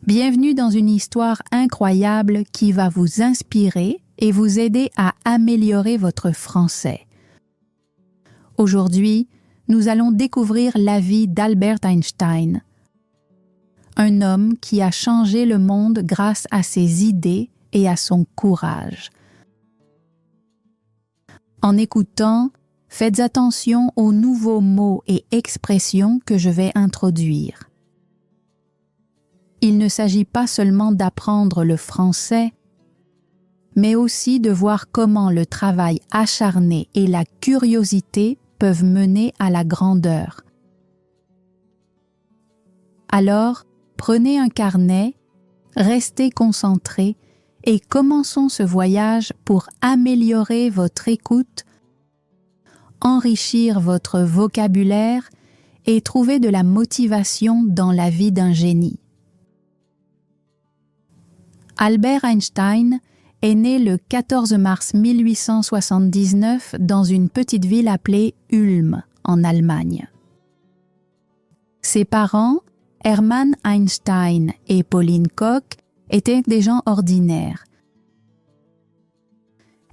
Bienvenue dans une histoire incroyable qui va vous inspirer et vous aider à améliorer votre français. Aujourd'hui, nous allons découvrir la vie d'Albert Einstein, un homme qui a changé le monde grâce à ses idées et à son courage. En écoutant, faites attention aux nouveaux mots et expressions que je vais introduire. Il ne s'agit pas seulement d'apprendre le français, mais aussi de voir comment le travail acharné et la curiosité peuvent mener à la grandeur. Alors, prenez un carnet, restez concentrés et commençons ce voyage pour améliorer votre écoute, enrichir votre vocabulaire et trouver de la motivation dans la vie d'un génie. Albert Einstein est né le 14 mars 1879 dans une petite ville appelée Ulm, en Allemagne. Ses parents, Hermann Einstein et Pauline Koch, étaient des gens ordinaires.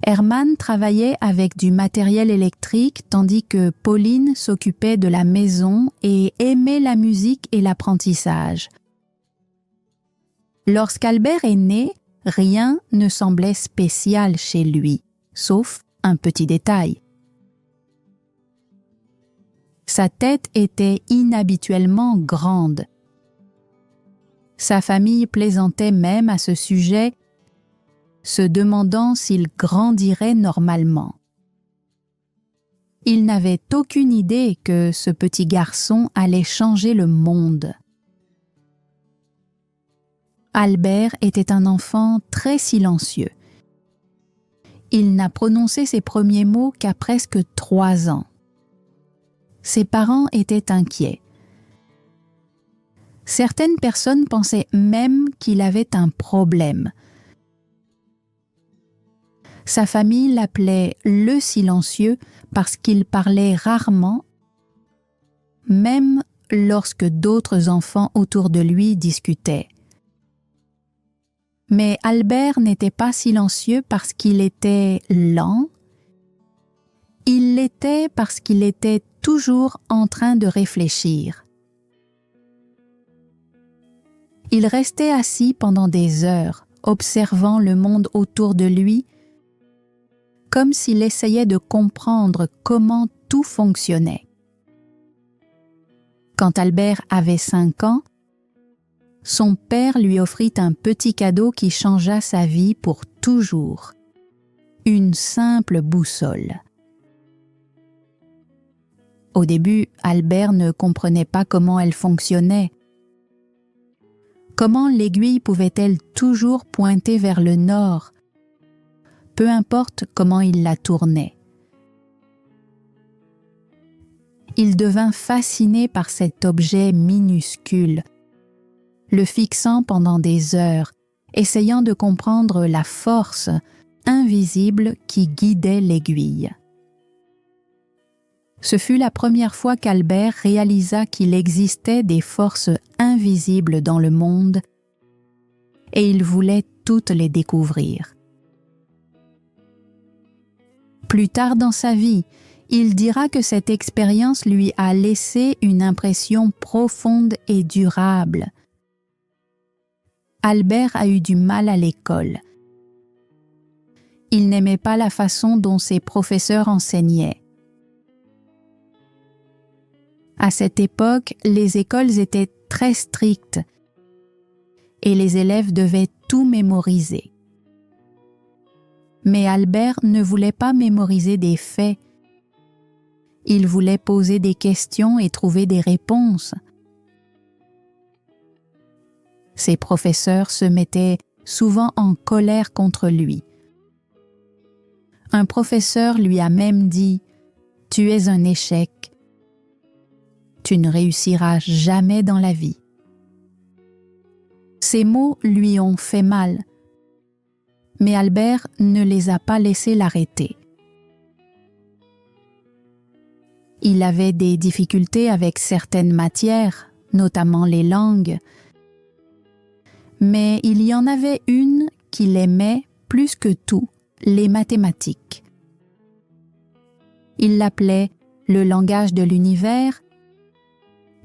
Hermann travaillait avec du matériel électrique tandis que Pauline s'occupait de la maison et aimait la musique et l'apprentissage. Lorsqu'Albert est né, rien ne semblait spécial chez lui, sauf un petit détail. Sa tête était inhabituellement grande. Sa famille plaisantait même à ce sujet, se demandant s'il grandirait normalement. Il n'avait aucune idée que ce petit garçon allait changer le monde. Albert était un enfant très silencieux. Il n'a prononcé ses premiers mots qu'à presque 3 ans. Ses parents étaient inquiets. Certaines personnes pensaient même qu'il avait un problème. Sa famille l'appelait le silencieux parce qu'il parlait rarement, même lorsque d'autres enfants autour de lui discutaient. Mais Albert n'était pas silencieux parce qu'il était lent, il l'était parce qu'il était toujours en train de réfléchir. Il restait assis pendant des heures, observant le monde autour de lui, comme s'il essayait de comprendre comment tout fonctionnait. Quand Albert avait 5 ans, son père lui offrit un petit cadeau qui changea sa vie pour toujours. Une simple boussole. Au début, Albert ne comprenait pas comment elle fonctionnait. Comment l'aiguille pouvait-elle toujours pointer vers le nord, peu importe comment il la tournait. Il devint fasciné par cet objet minuscule, le fixant pendant des heures, essayant de comprendre la force invisible qui guidait l'aiguille. Ce fut la première fois qu'Albert réalisa qu'il existait des forces invisibles dans le monde et il voulait toutes les découvrir. Plus tard dans sa vie, il dira que cette expérience lui a laissé une impression profonde et durable. Albert a eu du mal à l'école. Il n'aimait pas la façon dont ses professeurs enseignaient. À cette époque, les écoles étaient très strictes et les élèves devaient tout mémoriser. Mais Albert ne voulait pas mémoriser des faits. Il voulait poser des questions et trouver des réponses. Ses professeurs se mettaient souvent en colère contre lui. Un professeur lui a même dit « Tu es un échec. Tu ne réussiras jamais dans la vie. » Ces mots lui ont fait mal, mais Albert ne les a pas laissés l'arrêter. Il avait des difficultés avec certaines matières, notamment les langues, Mais il y en avait une qu'il aimait plus que tout, les mathématiques. Il l'appelait le langage de l'univers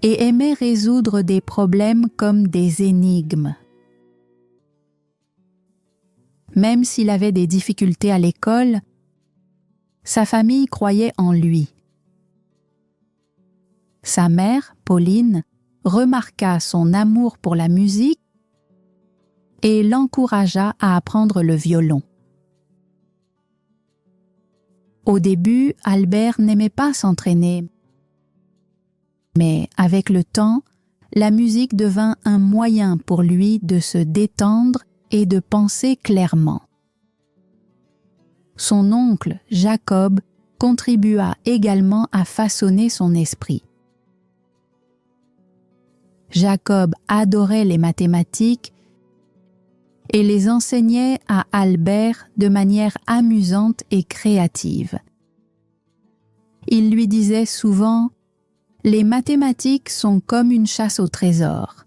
et aimait résoudre des problèmes comme des énigmes. Même s'il avait des difficultés à l'école, sa famille croyait en lui. Sa mère, Pauline, remarqua son amour pour la musique et l'encouragea à apprendre le violon. Au début, Albert n'aimait pas s'entraîner, mais avec le temps, la musique devint un moyen pour lui de se détendre et de penser clairement. Son oncle, Jacob, contribua également à façonner son esprit. Jacob adorait les mathématiques et les enseignait à Albert de manière amusante et créative. Il lui disait souvent « Les mathématiques sont comme une chasse au trésor.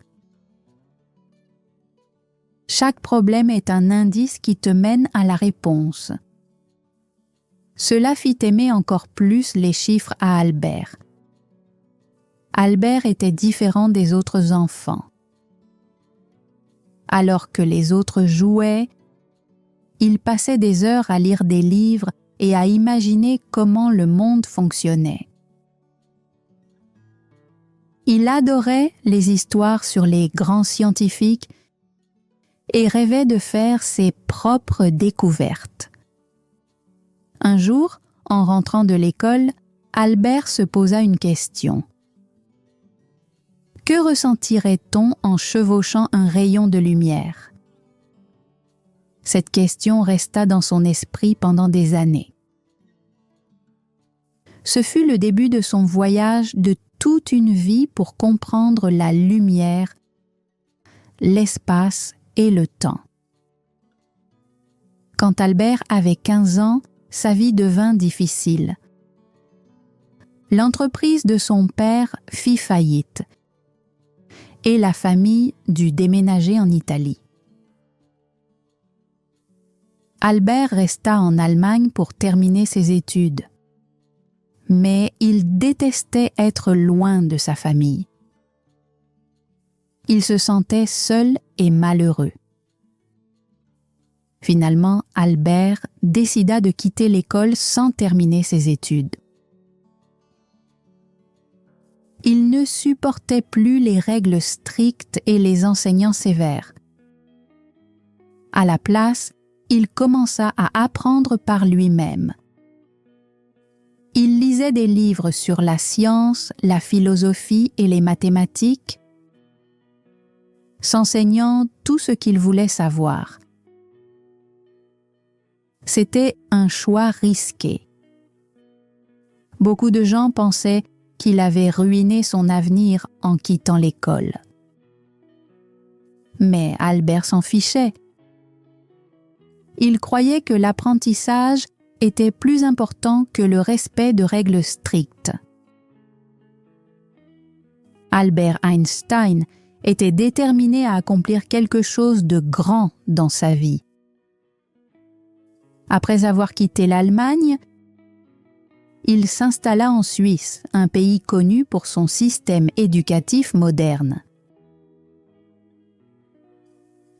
Chaque problème est un indice qui te mène à la réponse. » Cela fit aimer encore plus les chiffres à Albert. Albert était différent des autres enfants. Alors que les autres jouaient, il passait des heures à lire des livres et à imaginer comment le monde fonctionnait. Il adorait les histoires sur les grands scientifiques et rêvait de faire ses propres découvertes. Un jour, en rentrant de l'école, Albert se posa une question. Que ressentirait-on en chevauchant un rayon de lumière? Cette question resta dans son esprit pendant des années. Ce fut le début de son voyage de toute une vie pour comprendre la lumière, l'espace et le temps. Quand Albert avait 15 ans, sa vie devint difficile. L'entreprise de son père fit faillite et la famille dut déménager en Italie. Albert resta en Allemagne pour terminer ses études. Mais il détestait être loin de sa famille. Il se sentait seul et malheureux. Finalement, Albert décida de quitter l'école sans terminer ses études. Il ne supportait plus les règles strictes et les enseignants sévères. À la place, il commença à apprendre par lui-même. Il lisait des livres sur la science, la philosophie et les mathématiques, s'enseignant tout ce qu'il voulait savoir. C'était un choix risqué. Beaucoup de gens pensaient qu'il avait ruiné son avenir en quittant l'école. Mais Albert s'en fichait. Il croyait que l'apprentissage était plus important que le respect de règles strictes. Albert Einstein était déterminé à accomplir quelque chose de grand dans sa vie. Après avoir quitté l'Allemagne, il s'installa en Suisse, un pays connu pour son système éducatif moderne.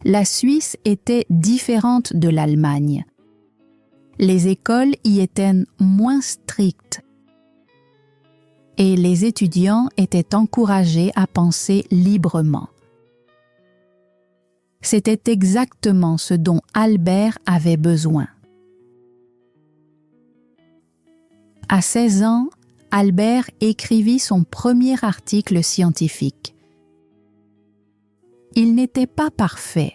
La Suisse était différente de l'Allemagne. Les écoles y étaient moins strictes et les étudiants étaient encouragés à penser librement. C'était exactement ce dont Albert avait besoin. À 16 ans, Albert écrivit son premier article scientifique. Il n'était pas parfait,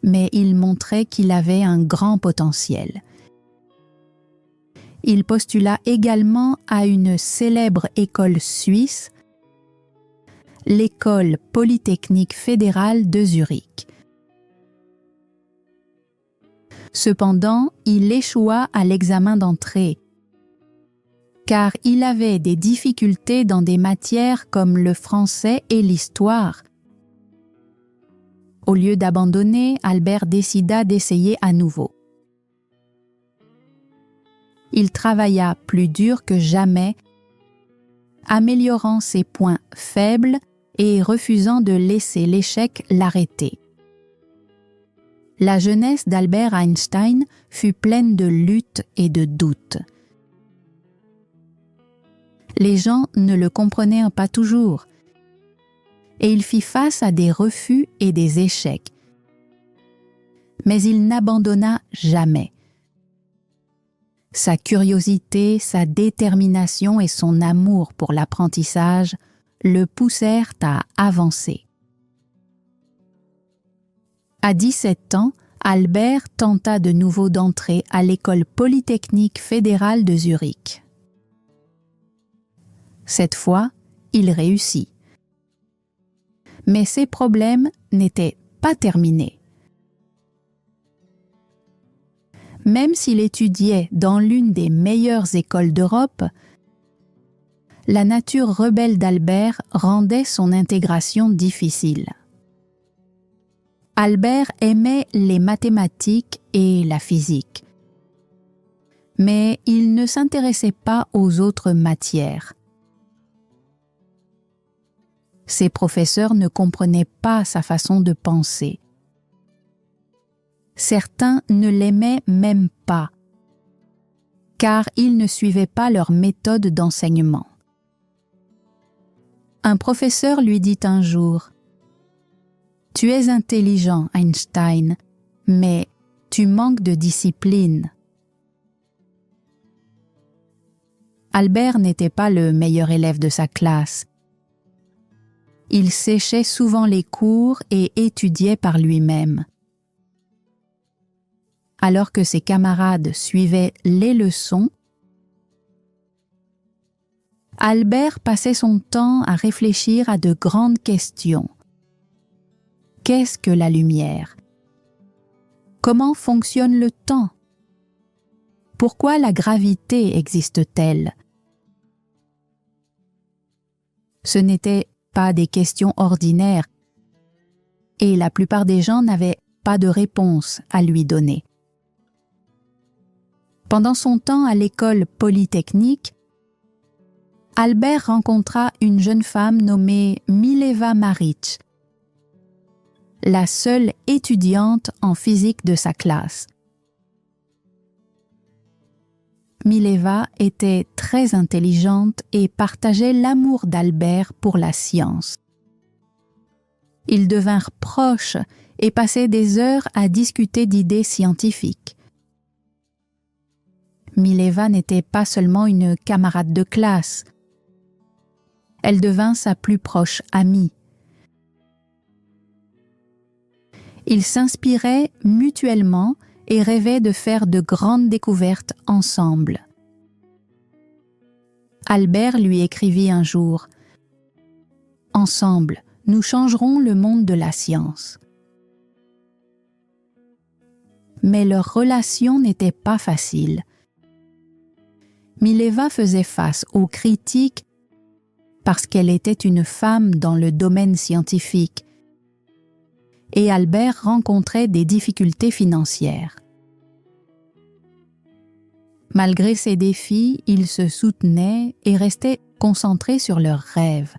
mais il montrait qu'il avait un grand potentiel. Il postula également à une célèbre école suisse, l'École polytechnique fédérale de Zurich. Cependant, il échoua à l'examen d'entrée, car il avait des difficultés dans des matières comme le français et l'histoire. Au lieu d'abandonner, Albert décida d'essayer à nouveau. Il travailla plus dur que jamais, améliorant ses points faibles et refusant de laisser l'échec l'arrêter. La jeunesse d'Albert Einstein fut pleine de luttes et de doutes. Les gens ne le comprenaient pas toujours, et il fit face à des refus et des échecs. Mais il n'abandonna jamais. Sa curiosité, sa détermination et son amour pour l'apprentissage le poussèrent à avancer. À 17 ans, Albert tenta de nouveau d'entrer à l'école polytechnique fédérale de Zurich. Cette fois, il réussit. Mais ses problèmes n'étaient pas terminés. Même s'il étudiait dans l'une des meilleures écoles d'Europe, la nature rebelle d'Albert rendait son intégration difficile. Albert aimait les mathématiques et la physique, mais il ne s'intéressait pas aux autres matières. Ses professeurs ne comprenaient pas sa façon de penser. Certains ne l'aimaient même pas, car il ne suivait pas leur méthode d'enseignement. Un professeur lui dit un jour : « Tu es intelligent, Einstein, mais tu manques de discipline. » Albert n'était pas le meilleur élève de sa classe. Il séchait souvent les cours et étudiait par lui-même. Alors que ses camarades suivaient les leçons, Albert passait son temps à réfléchir à de grandes questions. Qu'est-ce que la lumière? Comment fonctionne le temps? Pourquoi la gravité existe-t-elle? Ce n'étaient pas des questions ordinaires, et la plupart des gens n'avaient pas de réponse à lui donner. Pendant son temps à l'école polytechnique, Albert rencontra une jeune femme nommée Mileva Marić, la seule étudiante en physique de sa classe. Mileva était très intelligente et partageait l'amour d'Albert pour la science. Ils devinrent proches et passaient des heures à discuter d'idées scientifiques. Mileva n'était pas seulement une camarade de classe. Elle devint sa plus proche amie. Ils s'inspiraient mutuellement et rêvaient de faire de grandes découvertes ensemble. Albert lui écrivit un jour : « Ensemble, nous changerons le monde de la science. » Mais leur relation n'était pas facile. Mileva faisait face aux critiques parce qu'elle était une femme dans le domaine scientifique, et Albert rencontrait des difficultés financières. Malgré ces défis, ils se soutenaient et restaient concentrés sur leurs rêves.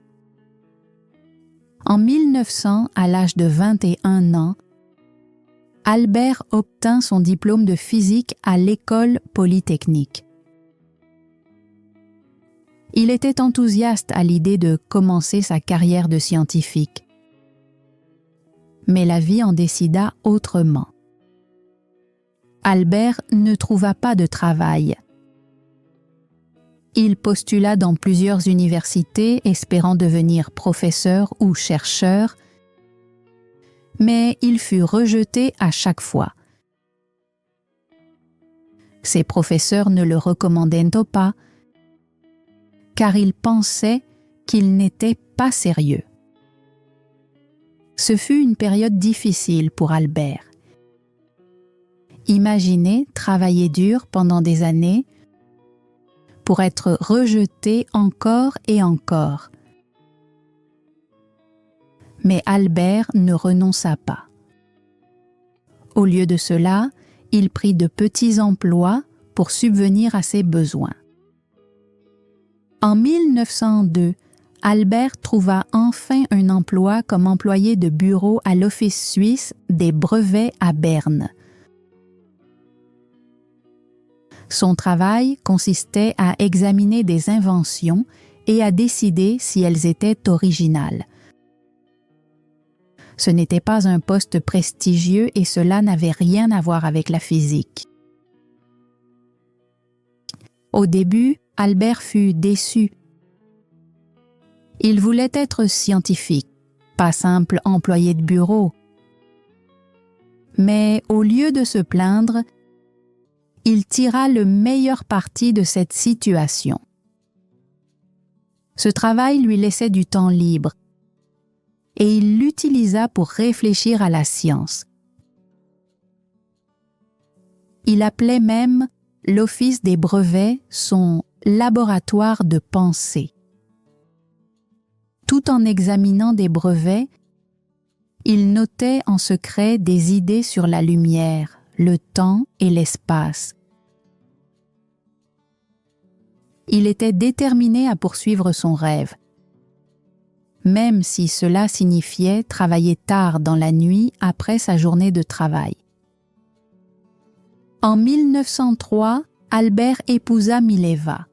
En 1900, à l'âge de 21 ans, Albert obtint son diplôme de physique à l'école polytechnique. Il était enthousiaste à l'idée de commencer sa carrière de scientifique. Mais la vie en décida autrement. Albert ne trouva pas de travail. Il postula dans plusieurs universités espérant devenir professeur ou chercheur, mais il fut rejeté à chaque fois. Ses professeurs ne le recommandaient pas, car ils pensaient qu'il n'était pas sérieux. Ce fut une période difficile pour Albert. Imaginez travailler dur pendant des années pour être rejeté encore et encore. Mais Albert ne renonça pas. Au lieu de cela, il prit de petits emplois pour subvenir à ses besoins. En 1902, Albert trouva enfin un emploi comme employé de bureau à l'Office suisse des brevets à Berne. Son travail consistait à examiner des inventions et à décider si elles étaient originales. Ce n'était pas un poste prestigieux et cela n'avait rien à voir avec la physique. Au début, Albert fut déçu. Il voulait être scientifique, pas simple employé de bureau. Mais au lieu de se plaindre, il tira le meilleur parti de cette situation. Ce travail lui laissait du temps libre et il l'utilisa pour réfléchir à la science. Il appelait même l'Office des brevets son laboratoire de pensée. Tout en examinant des brevets, il notait en secret des idées sur la lumière, le temps et l'espace. Il était déterminé à poursuivre son rêve, même si cela signifiait travailler tard dans la nuit après sa journée de travail. En 1903, Albert épousa Mileva.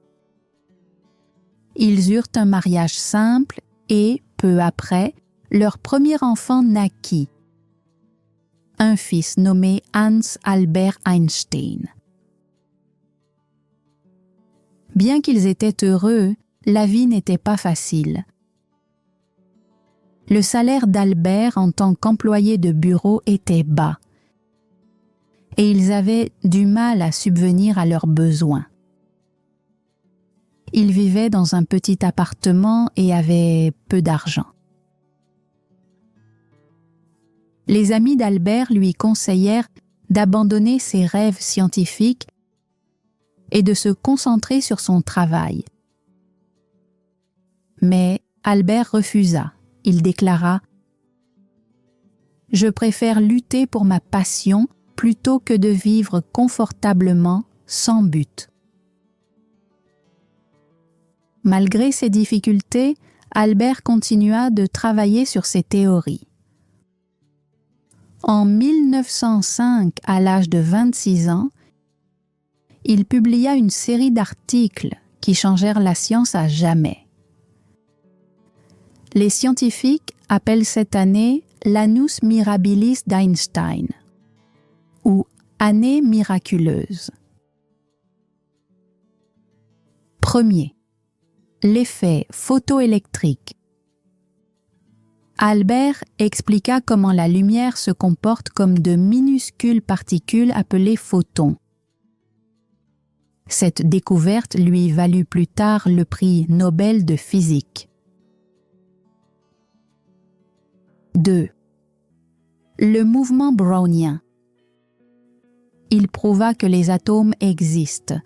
Ils eurent un mariage simple et, peu après, leur premier enfant naquit, un fils nommé Hans Albert Einstein. Bien qu'ils étaient heureux, la vie n'était pas facile. Le salaire d'Albert en tant qu'employé de bureau était bas et ils avaient du mal à subvenir à leurs besoins. Ils vivaient dans un petit appartement et avaient peu d'argent. Les amis d'Albert lui conseillèrent d'abandonner ses rêves scientifiques et de se concentrer sur son travail. Mais Albert refusa. Il déclara « Je préfère lutter pour ma passion plutôt que de vivre confortablement sans but. » Malgré ces difficultés, Albert continua de travailler sur ses théories. En 1905, à l'âge de 26 ans, il publia une série d'articles qui changèrent la science à jamais. Les scientifiques appellent cette année l'annus mirabilis d'Einstein, ou année miraculeuse. Premier, l'effet photoélectrique. Albert expliqua comment la lumière se comporte comme de minuscules particules appelées photons. Cette découverte lui valut plus tard le prix Nobel de physique. 2. Le mouvement brownien. Il prouva que les atomes existent,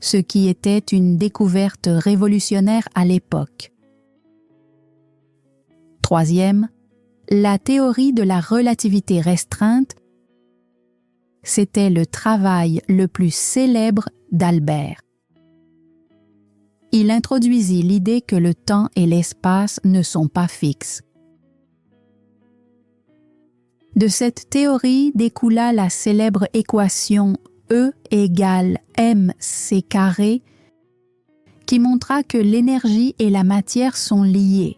ce qui était une découverte révolutionnaire à l'époque. 3. La théorie de la relativité restreinte. C'était le travail le plus célèbre d'Albert. Il introduisit l'idée que le temps et l'espace ne sont pas fixes. De cette théorie découla la célèbre équation E égale mc carré qui montra que l'énergie et la matière sont liées.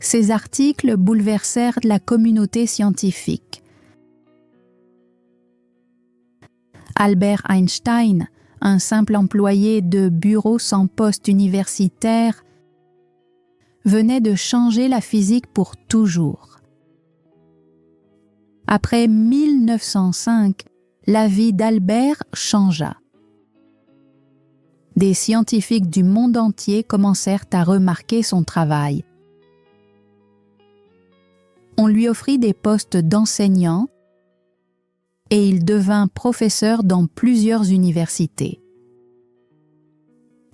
Ces articles bouleversèrent la communauté scientifique. Albert Einstein, un simple employé de bureau sans poste universitaire, venait de changer la physique pour toujours. Après 1905, la vie d'Albert changea. Des scientifiques du monde entier commencèrent à remarquer son travail. On lui offrit des postes d'enseignant et il devint professeur dans plusieurs universités.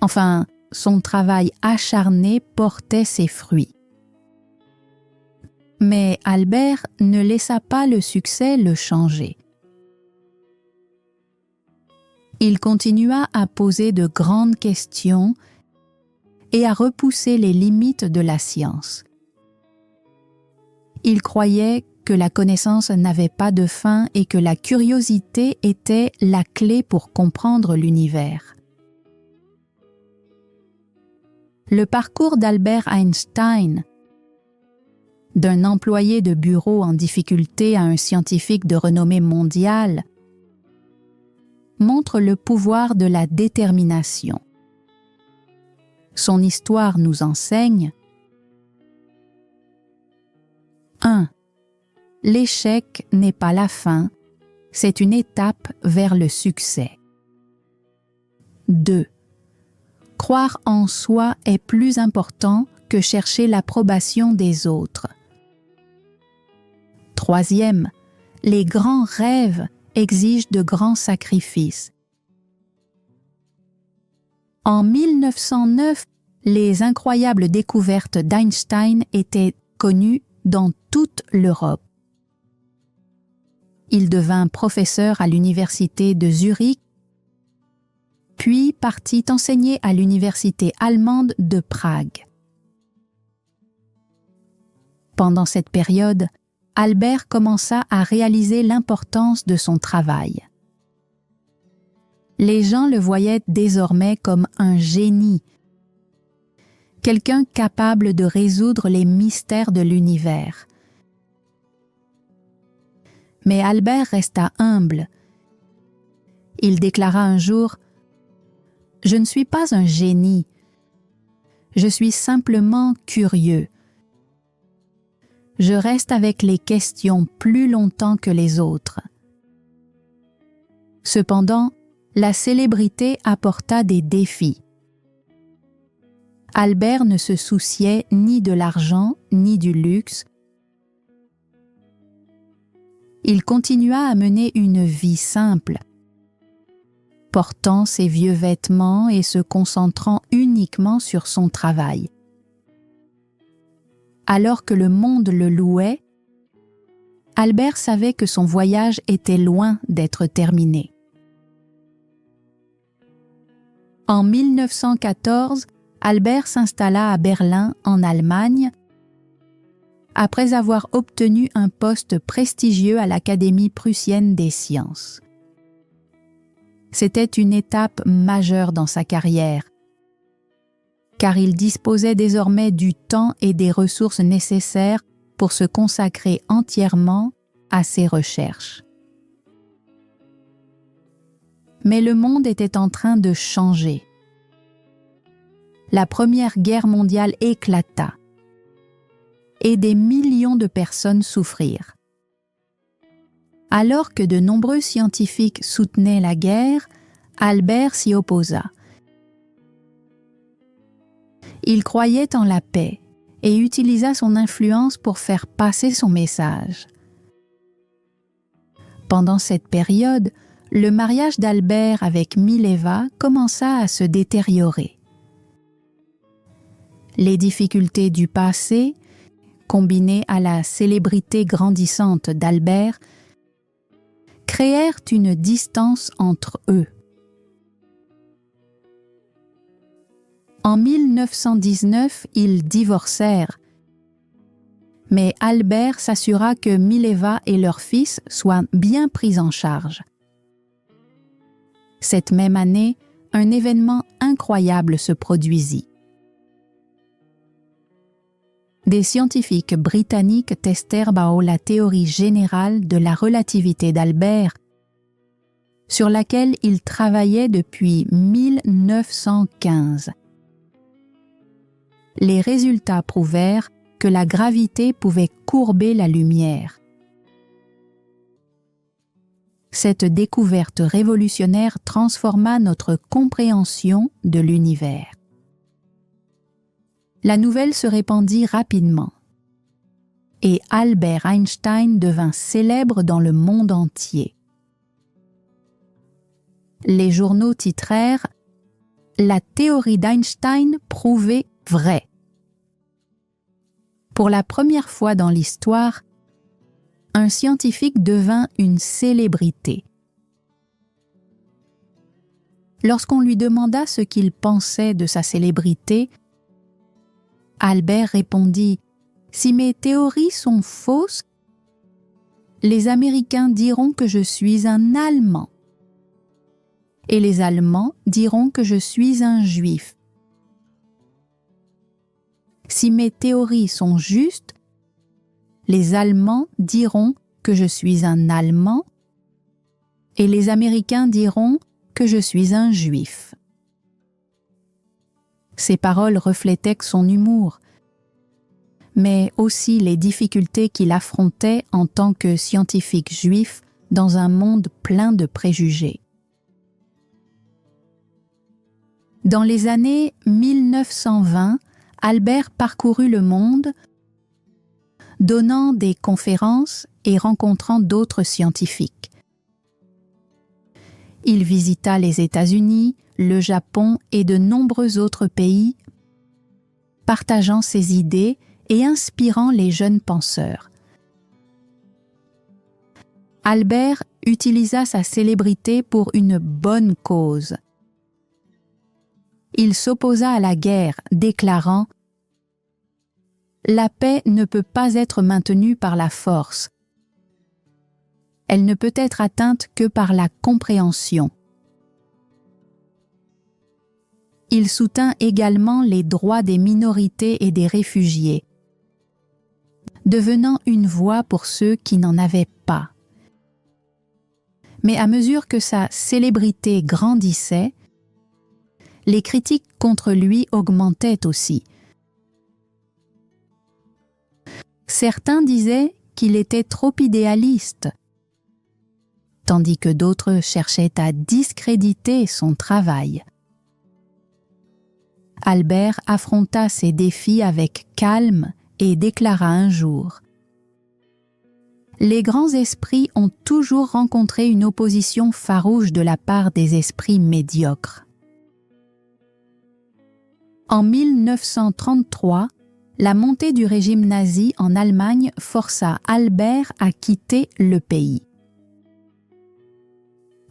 Enfin, son travail acharné portait ses fruits. Mais Albert ne laissa pas le succès le changer. Il continua à poser de grandes questions et à repousser les limites de la science. Il croyait que la connaissance n'avait pas de fin et que la curiosité était la clé pour comprendre l'univers. Le parcours d'Albert Einstein, d'un employé de bureau en difficulté à un scientifique de renommée mondiale, montre le pouvoir de la détermination. Son histoire nous enseigne 1. L'échec n'est pas la fin, c'est une étape vers le succès. 2. Croire en soi est plus important que chercher l'approbation des autres. 3. Les grands rêves exigent de grands sacrifices. En 1909, les incroyables découvertes d'Einstein étaient connues dans toute l'Europe. Il devint professeur à l'université de Zurich, puis partit enseigner à l'université allemande de Prague. Pendant cette période, Albert commença à réaliser l'importance de son travail. Les gens le voyaient désormais comme un génie, quelqu'un capable de résoudre les mystères de l'univers. Mais Albert resta humble. Il déclara un jour « Je ne suis pas un génie, je suis simplement curieux. Je reste avec les questions plus longtemps que les autres. » Cependant, la célébrité apporta des défis. Albert ne se souciait ni de l'argent ni du luxe. Il continua à mener une vie simple, portant ses vieux vêtements et se concentrant uniquement sur son travail. Alors que le monde le louait, Albert savait que son voyage était loin d'être terminé. En 1914, Albert s'installa à Berlin, en Allemagne, après avoir obtenu un poste prestigieux à l'Académie prussienne des sciences. C'était une étape majeure dans sa carrière, car il disposait désormais du temps et des ressources nécessaires pour se consacrer entièrement à ses recherches. Mais le monde était en train de changer. La Première Guerre mondiale éclata et des millions de personnes souffrirent. Alors que de nombreux scientifiques soutenaient la guerre, Albert s'y opposa. Il croyait en la paix et utilisa son influence pour faire passer son message. Pendant cette période, le mariage d'Albert avec Mileva commença à se détériorer. Les difficultés du passé, combinées à la célébrité grandissante d'Albert, créèrent une distance entre eux. En 1919, ils divorcèrent, mais Albert s'assura que Mileva et leur fils soient bien pris en charge. Cette même année, un événement incroyable se produisit. Des scientifiques britanniques testèrent la théorie générale de la relativité d'Albert, sur laquelle il travaillait depuis 1915. Les résultats prouvèrent que la gravité pouvait courber la lumière. Cette découverte révolutionnaire transforma notre compréhension de l'univers. La nouvelle se répandit rapidement et Albert Einstein devint célèbre dans le monde entier. Les journaux titrèrent « La théorie d'Einstein prouvée vraie ». Pour la première fois dans l'histoire, un scientifique devint une célébrité. Lorsqu'on lui demanda ce qu'il pensait de sa célébrité, Albert répondit « Si mes théories sont fausses, les Américains diront que je suis un Allemand. Et les Allemands diront que je suis un Juif. Si mes théories sont justes, les Allemands diront que je suis un Allemand et les Américains diront que je suis un Juif. » Ces paroles reflétaient son humour, mais aussi les difficultés qu'il affrontait en tant que scientifique juif dans un monde plein de préjugés. Dans les années 1920, Albert parcourut le monde, donnant des conférences et rencontrant d'autres scientifiques. Il visita les États-Unis, le Japon et de nombreux autres pays, partageant ses idées et inspirant les jeunes penseurs. Albert utilisa sa célébrité pour une bonne cause. Il s'opposa à la guerre, déclarant « La paix ne peut pas être maintenue par la force. Elle ne peut être atteinte que par la compréhension. » Il soutint également les droits des minorités et des réfugiés, devenant une voix pour ceux qui n'en avaient pas. Mais à mesure que sa célébrité grandissait, les critiques contre lui augmentaient aussi. Certains disaient qu'il était trop idéaliste, tandis que d'autres cherchaient à discréditer son travail. Albert affronta ces défis avec calme et déclara un jour « Les grands esprits ont toujours rencontré une opposition farouche de la part des esprits médiocres. » En 1933, la montée du régime nazi en Allemagne força Albert à quitter le pays.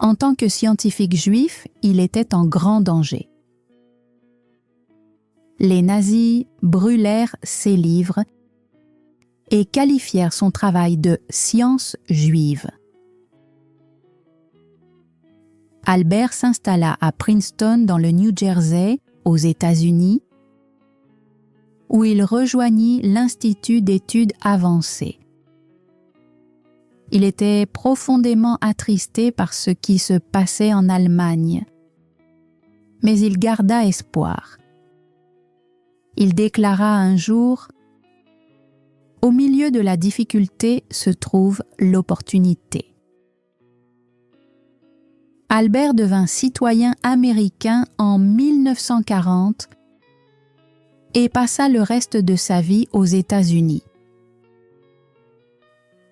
En tant que scientifique juif, il était en grand danger. Les nazis brûlèrent ses livres et qualifièrent son travail de « science juive ». Albert s'installa à Princeton dans le New Jersey, aux États-Unis, où il rejoignit l'Institut d'études avancées. Il était profondément attristé par ce qui se passait en Allemagne, mais il garda espoir. Il déclara un jour « Au milieu de la difficulté se trouve l'opportunité ». Albert devint citoyen américain en 1940 et passa le reste de sa vie aux États-Unis.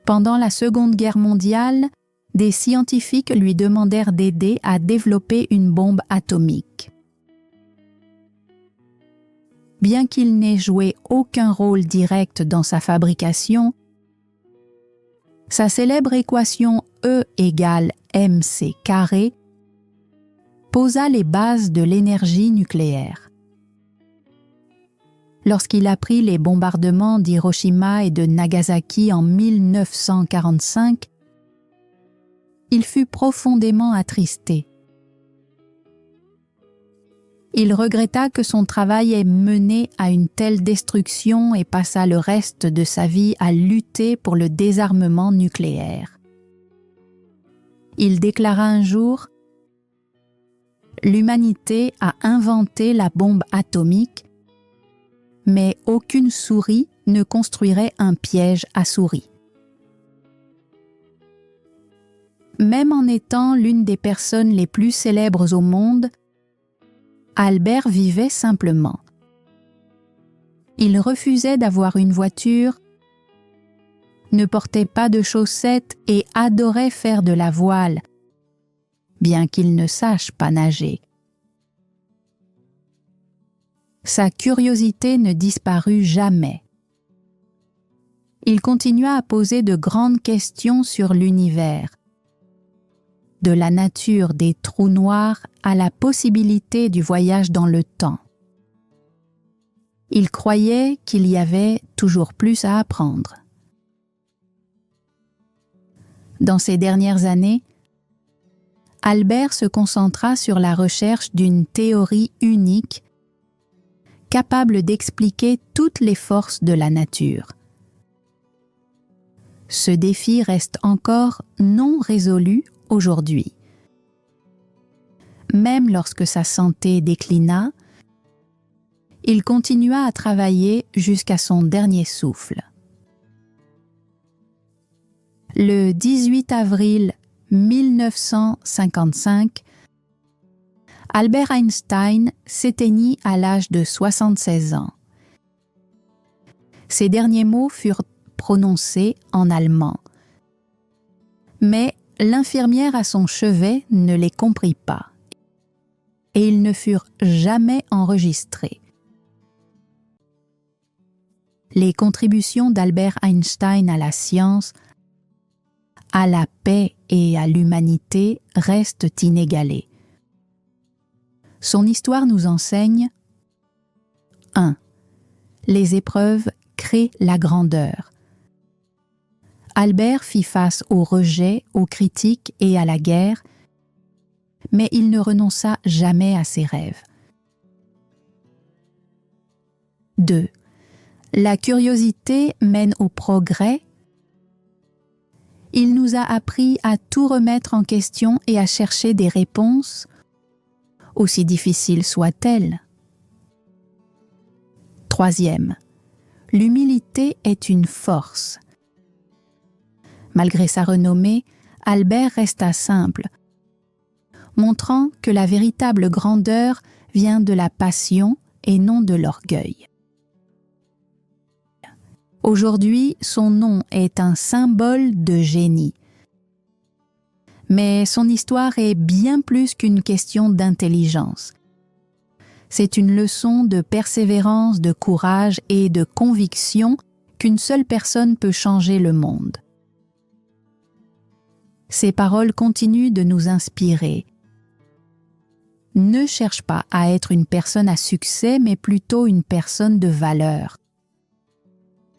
Pendant la Seconde Guerre mondiale, des scientifiques lui demandèrent d'aider à développer une bombe atomique. Bien qu'il n'ait joué aucun rôle direct dans sa fabrication, sa célèbre équation E égale mc² posa les bases de l'énergie nucléaire. Lorsqu'il apprit les bombardements d'Hiroshima et de Nagasaki en 1945, il fut profondément attristé. Il regretta que son travail ait mené à une telle destruction et passa le reste de sa vie à lutter pour le désarmement nucléaire. Il déclara un jour « L'humanité a inventé la bombe atomique, mais aucune souris ne construirait un piège à souris. » Même en étant l'une des personnes les plus célèbres au monde, Albert vivait simplement. Il refusait d'avoir une voiture, ne portait pas de chaussettes et adorait faire de la voile, bien qu'il ne sache pas nager. Sa curiosité ne disparut jamais. il continua à poser de grandes questions sur l'univers, de la nature des trous noirs à la possibilité du voyage dans le temps. Il croyait qu'il y avait toujours plus à apprendre. Dans ces dernières années, Albert se concentra sur la recherche d'une théorie unique capable d'expliquer toutes les forces de la nature. Ce défi reste encore non résolu aujourd'hui. Même lorsque sa santé déclina, il continua à travailler jusqu'à son dernier souffle. Le 18 avril 1955, Albert Einstein s'éteignit à l'âge de 76 ans. Ses derniers mots furent prononcés en allemand, mais l'infirmière à son chevet ne les comprit pas, et ils ne furent jamais enregistrés. Les contributions d'Albert Einstein à la science, à la paix et à l'humanité restent inégalées. Son histoire nous enseigne 1. Les épreuves créent la grandeur. Albert fit face au rejet, aux critiques et à la guerre, mais il ne renonça jamais à ses rêves. 2. La curiosité mène au progrès. Il nous a appris à tout remettre en question et à chercher des réponses, aussi difficiles soient-elles. 3. L'humilité est une force. Malgré sa renommée, Albert resta simple, montrant que la véritable grandeur vient de la passion et non de l'orgueil. Aujourd'hui, son nom est un symbole de génie. Mais son histoire est bien plus qu'une question d'intelligence. C'est une leçon de persévérance, de courage et de conviction qu'une seule personne peut changer le monde. Ces paroles continuent de nous inspirer. Ne cherche pas à être une personne à succès, mais plutôt une personne de valeur.